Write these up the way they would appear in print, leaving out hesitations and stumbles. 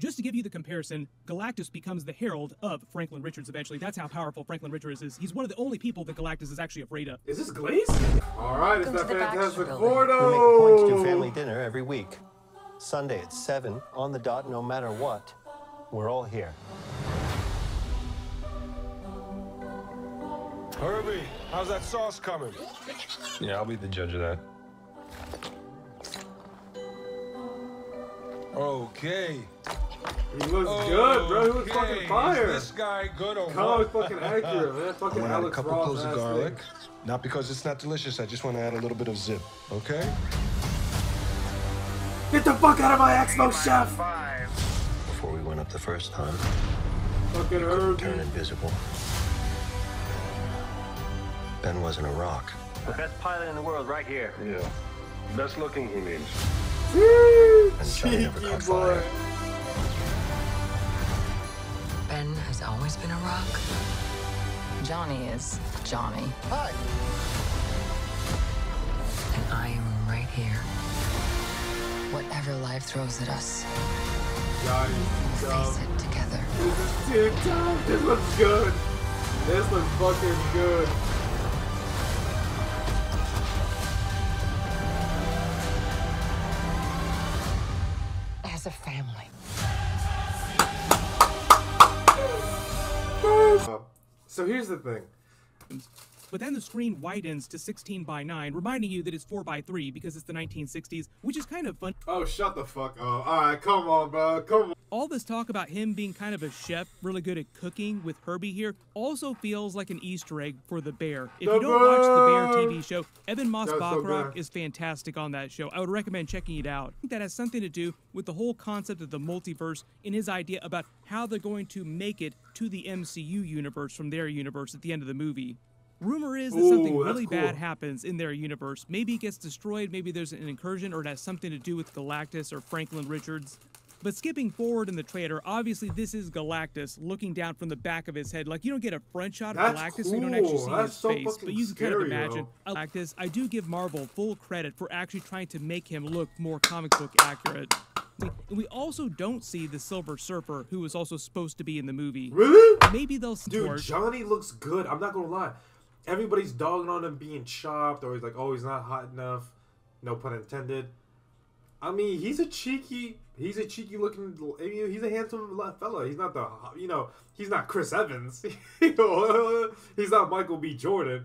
Just to give you the comparison, Galactus becomes the herald of Franklin Richards eventually. That's how powerful Franklin Richards is. He's one of the only people that Galactus is actually afraid of. Is this Glaze? Alright, it's that Fantastic Four. We make a point to do family dinner every week. Sunday at 7, on the dot, no matter what. We're all here. Herbie, how's that sauce coming? Yeah, I'll be the judge of that. Okay. He looks good, bro. He looks fucking fire. Is this guy good or Comic what? fucking accurate, man. Fucking I want to add a Alex couple Ross cloves of ass garlic. thing. Not because it's not delicious, I just want to add a little bit of zip, okay? Get the fuck out of my Expo, chef! Before we went up the first time, Fucking turn Herbie. invisible. Ben wasn't a rock. The best pilot in the world right here. Yeah. Best looking, he means. And Johnny never Cheeky caught boy. fire. Ben has always been a rock. Johnny is Johnny. Hi. And I am right here. Whatever life throws at us, Johnny, we'll face it together. This is too tough. This looks good. This looks fucking good. As a family. So here's the thing. But then the screen widens to 16:9, reminding you that it's 4:3 because it's the 1960s, which is kind of fun. Oh, shut the fuck up. Alright, come on, bro. Come on. All this talk about him being kind of a chef, really good at cooking with Herbie here, also feels like an Easter egg for The Bear. If you don't watch The Bear TV show, Evan Moss That's so Bachrach good. is fantastic on that show. I would recommend checking it out. I think that has something to do with the whole concept of the multiverse and his idea about how they're going to make it to the MCU universe from their universe at the end of the movie. Rumor is that something Ooh, that's really cool. bad happens in their universe. Maybe it gets destroyed, maybe there's an incursion, or it has something to do with Galactus or Franklin Richards. But skipping forward in the trailer, obviously this is Galactus looking down from the back of his head. Like, you don't get a front shot of That's Galactus, so you don't actually cool. see That's his so face. fucking But you can kind of scary, imagine. Galactus, I do give Marvel full credit for actually trying to make him look more comic book accurate. And we also don't see the Silver Surfer, who was also supposed to be in the movie. Really? Maybe they'll Dude, Johnny looks good. I'm not gonna lie. Everybody's dogging on him being chopped, or he's like, oh, he's not hot enough. No pun intended. I mean, he's a cheeky looking. I mean, he's a handsome fella. He's not he's not Chris Evans. He's not Michael B. Jordan.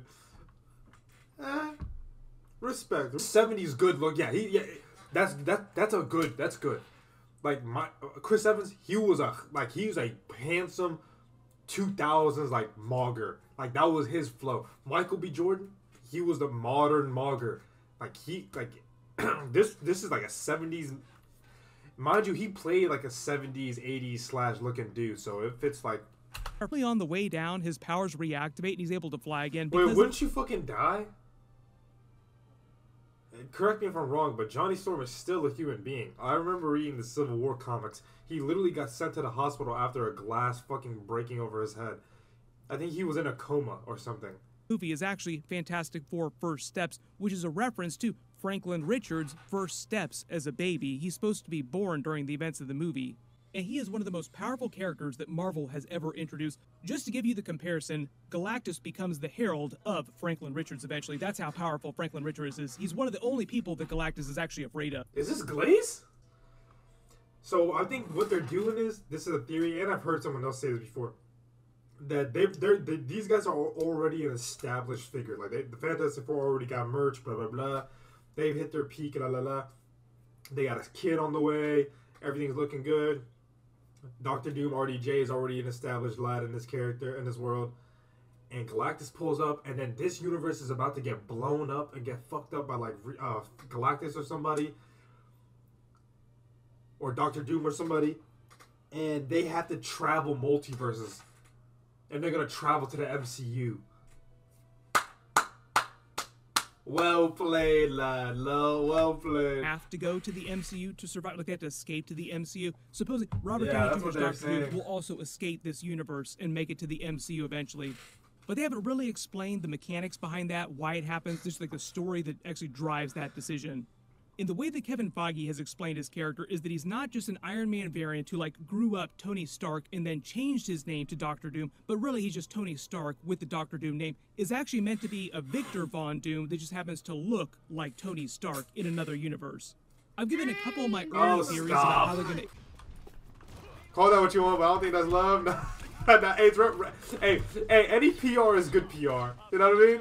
Respect. 70s good look. Yeah, that's good. That's good. Like Chris Evans, he was a handsome 2000s like Mauger. Like that was his flow. Michael B. Jordan, he was the modern Mauger. This is like a 70s. Mind you, he played like a 70s, 80s / looking dude, so it fits like. Early on the way down, his powers reactivate and he's able to fly again. Wait, wouldn't you fucking die? Correct me if I'm wrong, but Johnny Storm is still a human being. I remember reading the Civil War comics. He literally got sent to the hospital after a glass fucking breaking over his head. I think he was in a coma or something. Movie is actually Fantastic Four First Steps, which is a reference to Franklin Richards' first steps as a baby. He's supposed to be born during the events of the movie. And he is one of the most powerful characters that Marvel has ever introduced. Just to give you the comparison, Galactus becomes the herald of Franklin Richards eventually. That's how powerful Franklin Richards is. He's one of the only people that Galactus is actually afraid of. Is this Glaze? So I think what they're doing is, this is a theory, and I've heard someone else say this before, that these guys are already an established figure. Like the Fantastic Four already got merch, blah blah blah. They've hit their peak, la la la. They got a kid on the way. Everything's looking good. Doctor Doom, RDJ, is already an established lad in this character, in this world. And Galactus pulls up, and then this universe is about to get blown up and get fucked up by like Galactus or somebody, or Doctor Doom or somebody, and they have to travel multiverses, and they're gonna travel to the MCU. Well played, lad. Well played. Have to go to the MCU to survive. Like they have to escape to the MCU. Supposedly, Robert Yeah, Downey that's Jr.'s what they're Doctor Doom saying. will also escape this universe and make it to the MCU eventually. But they haven't really explained the mechanics behind that, why it happens, just like the story that actually drives that decision. And the way that Kevin Feige has explained his character is that he's not just an Iron Man variant who like grew up Tony Stark and then changed his name to Doctor Doom, but really he's just Tony Stark with the Doctor Doom name, is actually meant to be a Victor Von Doom that just happens to look like Tony Stark in another universe. I've given a couple of my early theories about how they're gonna... Call that what you want, but I don't think that's love. Hey, any PR is good PR. You know what I mean?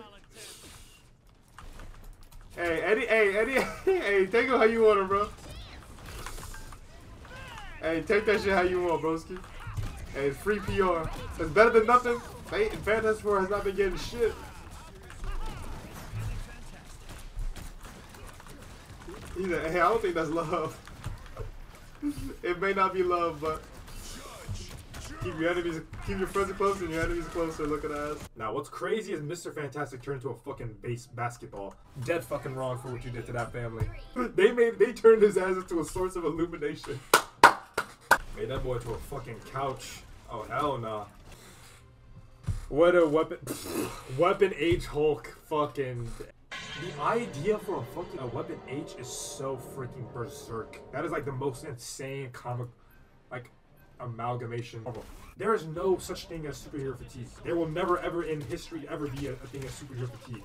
Hey, take it how you want it, bro. Hey, take that shit how you want, broski. Hey, it's free PR. It's better than nothing. Fantastic Four has not been getting shit. Either, hey, I don't think that's love. It may not be love, but keep your friends closer and your enemies closer. Look at us. Now, what's crazy is Mr. Fantastic turned into a fucking basketball. Dead fucking wrong for what you did to that family. They turned his ass into a source of illumination. Made that boy into a fucking couch. Oh hell no. What a weapon H Hulk fucking. The idea for a Weapon H is so freaking berserk. That is like the most insane comic, like, amalgamation. There is no such thing as superhero fatigue. There will never ever in history ever be a thing as superhero fatigue.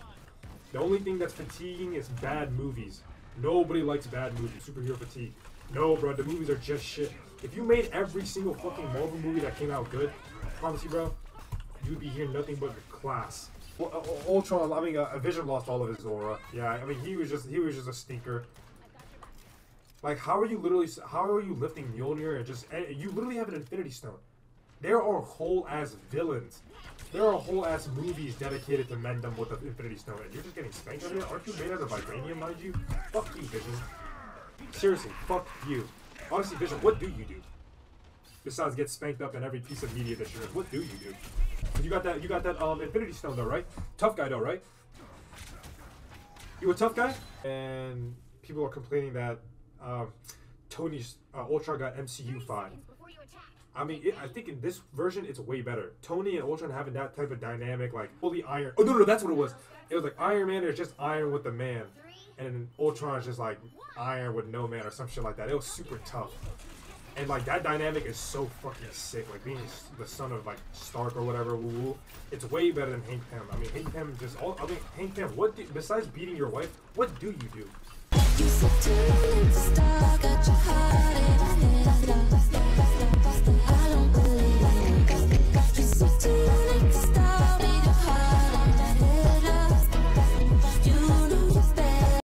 The only thing that's fatiguing is bad movies. Nobody likes bad movies. Superhero fatigue. No, bro, the movies are just shit. If you made every single fucking Marvel movie that came out good, I promise you, bro, you'd be hearing nothing but class. Well, Ultron, I mean, Vision lost all of his aura. Yeah, I mean, he was just a stinker. Like, how are you lifting Mjolnir and you literally have an Infinity Stone? There are whole ass villains. There are whole ass movies dedicated to mend them with the Infinity Stone, and you're just getting spanked over it? Aren't you made out of vibranium, mind you? Fuck you, Vision. Seriously, fuck you. Honestly, Vision, what do you do? Besides get spanked up in every piece of media that you're in, what do you do? You got that Infinity Stone though, right? Tough guy though, right? You a tough guy? And people are complaining that Tony's Ultron got MCU-fied. I mean, I think in this version it's way better. Tony and Ultron having that type of dynamic, like fully Iron. Oh no, that's what it was. It was like Iron Man is just Iron with the man, and then Ultron is just like Iron with no man or some shit like that. It was super tough. And like that dynamic is so fucking sick. Like being the son of like Stark or whatever. It's way better than Hank Pym. I mean, Hank Pym Hank Pym. Besides beating your wife, what do you do?